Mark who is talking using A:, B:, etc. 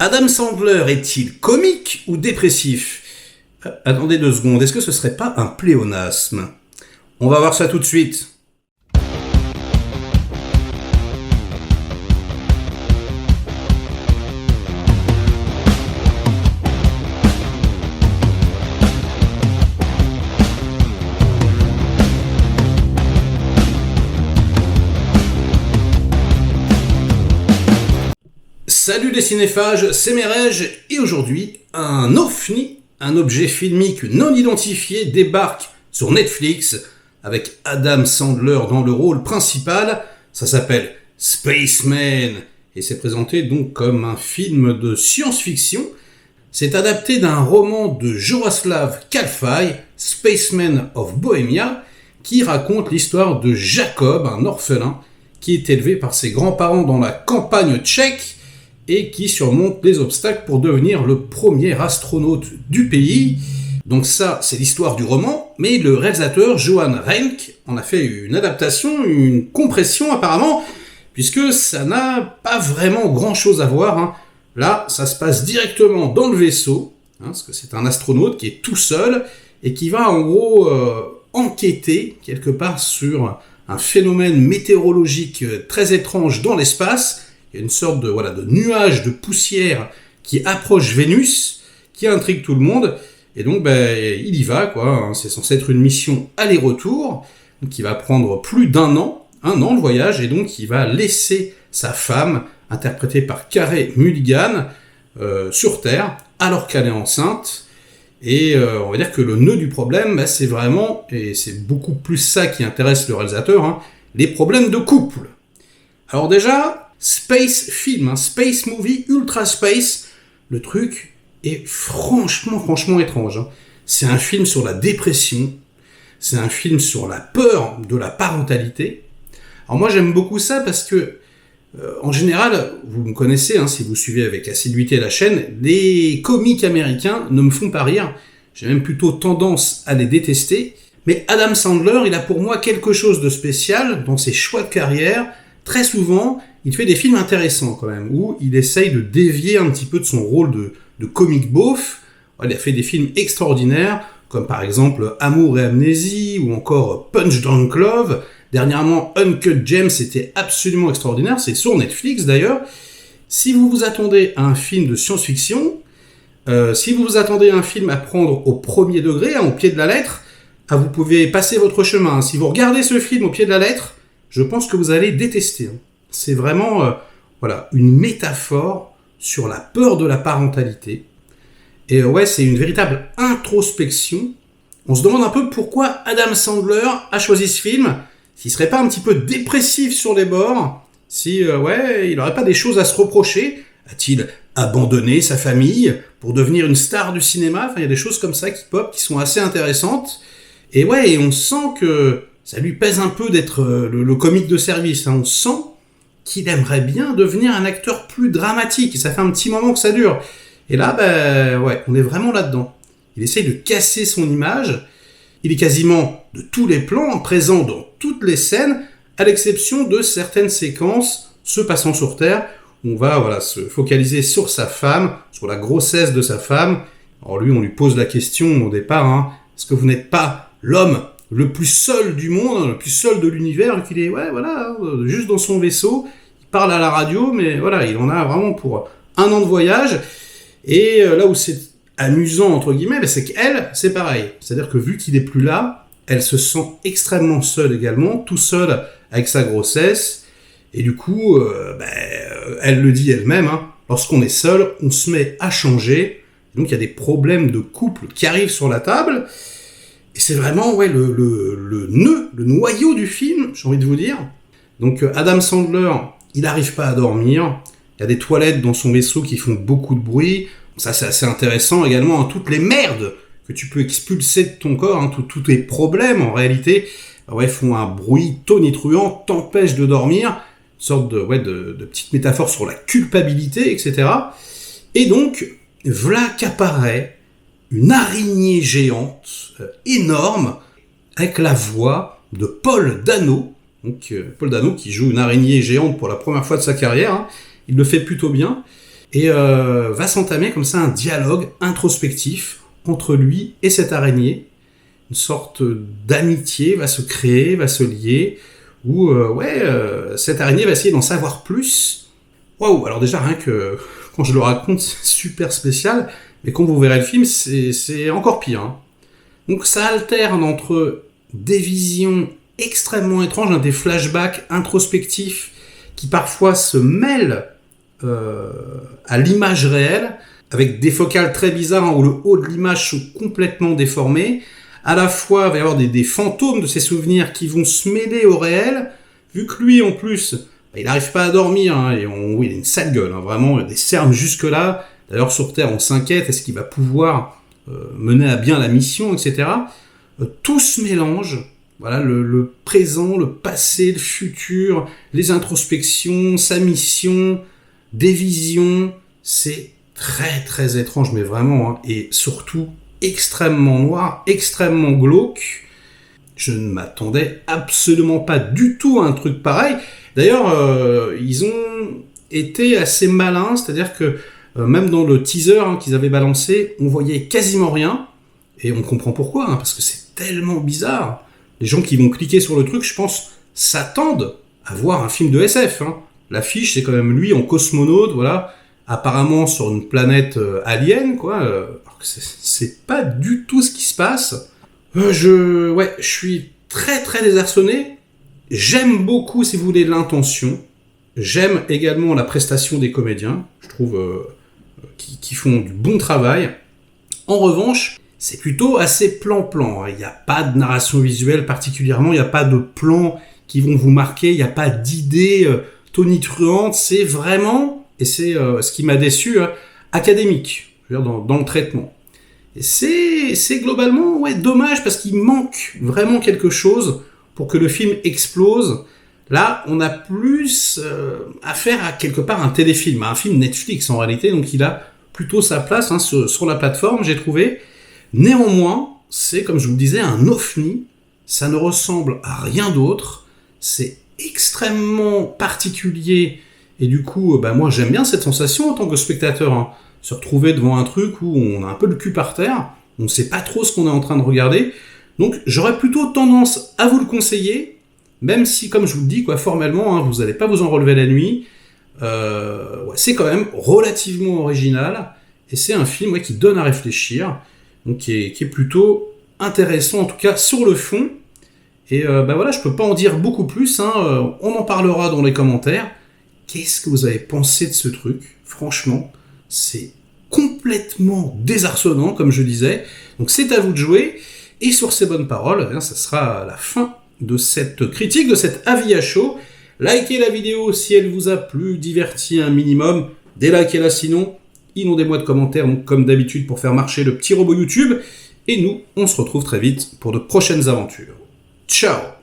A: Adam Sandler est-il comique ou dépressif? Attendez 2 secondes, est-ce que ce serait pas un pléonasme? On va voir ça tout de suite. Salut les cinéphages, c'est Merege, et aujourd'hui, un OVNI, un objet filmique non identifié, débarque sur Netflix avec Adam Sandler dans le rôle principal. Ça s'appelle Spaceman et c'est présenté donc comme un film de science-fiction. C'est adapté d'un roman de Jaroslav Kalfaj, Spaceman of Bohemia, qui raconte l'histoire de Jacob, un orphelin, qui est élevé par ses grands-parents dans la campagne tchèque et qui surmonte les obstacles pour devenir le premier astronaute du pays. Donc ça, c'est l'histoire du roman, mais le réalisateur Johan Renck en a fait une adaptation, une compression apparemment, puisque ça n'a pas vraiment grand-chose à voir. Là, ça se passe directement dans le vaisseau, parce que c'est un astronaute qui est tout seul, et qui va en gros enquêter quelque part sur un phénomène météorologique très étrange dans l'espace. Il y a une sorte de nuage de poussière qui approche Vénus, qui intrigue tout le monde, et donc il y va, quoi. C'est censé être une mission aller-retour, qui va prendre plus d'un an le voyage, et donc il va laisser sa femme, interprétée par Carey Mulligan, sur Terre, alors qu'elle est enceinte, et on va dire que le nœud du problème, c'est vraiment, et c'est beaucoup plus ça qui intéresse le réalisateur, les problèmes de couple. Alors déjà, space film, space movie, ultra space, le truc est franchement étrange. C'est un film sur la dépression, c'est un film sur la peur de la parentalité. Alors moi j'aime beaucoup ça parce que, en général, vous me connaissez, si vous suivez avec assiduité la chaîne, les comiques américains ne me font pas rire, j'ai même plutôt tendance à les détester, mais Adam Sandler, il a pour moi quelque chose de spécial dans ses choix de carrière. Très souvent, il fait des films intéressants quand même, où il essaye de dévier un petit peu de son rôle de comique beauf. Il a fait des films extraordinaires, comme par exemple Amour et Amnésie, ou encore Punch Drunk Love. Dernièrement, Uncut Gems, c'était absolument extraordinaire, c'est sur Netflix d'ailleurs. Si vous vous attendez à un film de science-fiction, si vous vous attendez à un film à prendre au premier degré, au pied de la lettre, vous pouvez passer votre chemin. Si vous regardez ce film au pied de la lettre, je pense que vous allez détester. C'est vraiment une métaphore sur la peur de la parentalité. Et c'est une véritable introspection. On se demande un peu pourquoi Adam Sandler a choisi ce film. S'il serait pas un petit peu dépressif sur les bords, si il n'aurait pas des choses à se reprocher. A-t-il abandonné sa famille pour devenir une star du cinéma? Il y a des choses comme ça qui pop, qui sont assez intéressantes. Et et on sent que ça lui pèse un peu d'être le comique de service. On sent qu'il aimerait bien devenir un acteur plus dramatique. Et ça fait un petit moment que ça dure. Et là, on est vraiment là-dedans. Il essaye de casser son image. Il est quasiment de tous les plans, présent dans toutes les scènes, à l'exception de certaines séquences se passant sur Terre, où on va se focaliser sur sa femme, sur la grossesse de sa femme. Alors lui, on lui pose la question au départ, est-ce que vous n'êtes pas l'homme le plus seul du monde, le plus seul de l'univers, qu'il est, juste dans son vaisseau, il parle à la radio, mais il en a vraiment pour un an de voyage, et là où c'est amusant, entre guillemets, c'est qu'elle, c'est pareil, c'est-à-dire que vu qu'il est plus là, elle se sent extrêmement seule également, tout seul avec sa grossesse, et du coup, elle le dit elle-même, lorsqu'on est seul, on se met à changer, donc il y a des problèmes de couple qui arrivent sur la table. Et c'est vraiment le nœud, le noyau du film, j'ai envie de vous dire. Donc Adam Sandler, il n'arrive pas à dormir. Il y a des toilettes dans son vaisseau qui font beaucoup de bruit. Ça, c'est assez intéressant également. Toutes les merdes que tu peux expulser de ton corps, tous tes problèmes en réalité, font un bruit tonitruant, t'empêchent de dormir. Une sorte de petite métaphore sur la culpabilité, etc. Et donc, voilà qu'apparaît une araignée géante, énorme, avec la voix de Paul Dano. Donc Paul Dano qui joue une araignée géante pour la première fois de sa carrière, il le fait plutôt bien. et va s'entamer comme ça un dialogue introspectif entre lui et cette araignée. Une sorte d'amitié va se créer, va se lier, où cette araignée va essayer d'en savoir plus. Waouh, alors déjà rien que quand je le raconte, c'est super spécial, mais quand vous verrez le film, c'est encore pire. Hein. Donc ça alterne entre des visions extrêmement étranges, des flashbacks introspectifs qui parfois se mêlent à l'image réelle, avec des focales très bizarres où le haut de l'image sont complètement déformés. À la fois, il va y avoir des fantômes de ses souvenirs qui vont se mêler au réel, vu que lui, en plus, il n'arrive pas à dormir, hein, et oui, il a une sale gueule, hein, vraiment, des cernes jusque-là. D'ailleurs, sur Terre, on s'inquiète, est-ce qu'il va pouvoir mener à bien la mission, etc. Tout se mélange, voilà, le présent, le passé, le futur, les introspections, sa mission, des visions, c'est très très étrange, mais vraiment, hein, et surtout extrêmement noir, extrêmement glauque. Je ne m'attendais absolument pas du tout à un truc pareil. D'ailleurs, ils ont été assez malins, c'est-à-dire que même dans le teaser qu'ils avaient balancé, on voyait quasiment rien, et on comprend pourquoi, hein, parce que c'est tellement bizarre. Les gens qui vont cliquer sur le truc, je pense, s'attendent à voir un film de SF. Hein. L'affiche, c'est quand même lui en cosmonaute, voilà, apparemment sur une planète alien, quoi. Alors que c'est pas du tout ce qui se passe. Je suis très très désarçonné. J'aime beaucoup, si vous voulez, l'intention. J'aime également la prestation des comédiens. Je trouve qu'ils font du bon travail. En revanche, c'est plutôt assez plan-plan. Il n'y a pas de narration visuelle particulièrement. Il n'y a pas de plans qui vont vous marquer. Il n'y a pas d'idées tonitruantes. C'est vraiment, et c'est ce qui m'a déçu, académique, je veux dire, dans le traitement. Et c'est globalement dommage parce qu'il manque vraiment quelque chose pour que le film explose. Là, on a plus affaire à quelque part un téléfilm, à un film Netflix en réalité, donc il a plutôt sa place sur la plateforme, j'ai trouvé. Néanmoins, c'est comme je vous le disais, un ovni, ça ne ressemble à rien d'autre, c'est extrêmement particulier, et du coup, moi j'aime bien cette sensation en tant que spectateur, hein. Se retrouver devant un truc où on a un peu le cul par terre, on ne sait pas trop ce qu'on est en train de regarder, donc j'aurais plutôt tendance à vous le conseiller, même si, comme je vous le dis, formellement, hein, vous n'allez pas vous en relever la nuit, c'est quand même relativement original, et c'est un film qui donne à réfléchir, donc qui est plutôt intéressant, en tout cas sur le fond, et je peux pas en dire beaucoup plus, hein, on en parlera dans les commentaires. Qu'est-ce que vous avez pensé de ce truc ? Franchement, c'est complètement désarçonnant, comme je disais. Donc c'est à vous de jouer. Et sur ces bonnes paroles, ça sera la fin de cette critique, de cet avis à chaud. Likez la vidéo si elle vous a plu, diverti un minimum. Délikez-la sinon. Inondez-moi de commentaires, donc, comme d'habitude, pour faire marcher le petit robot YouTube. Et nous, on se retrouve très vite pour de prochaines aventures. Ciao!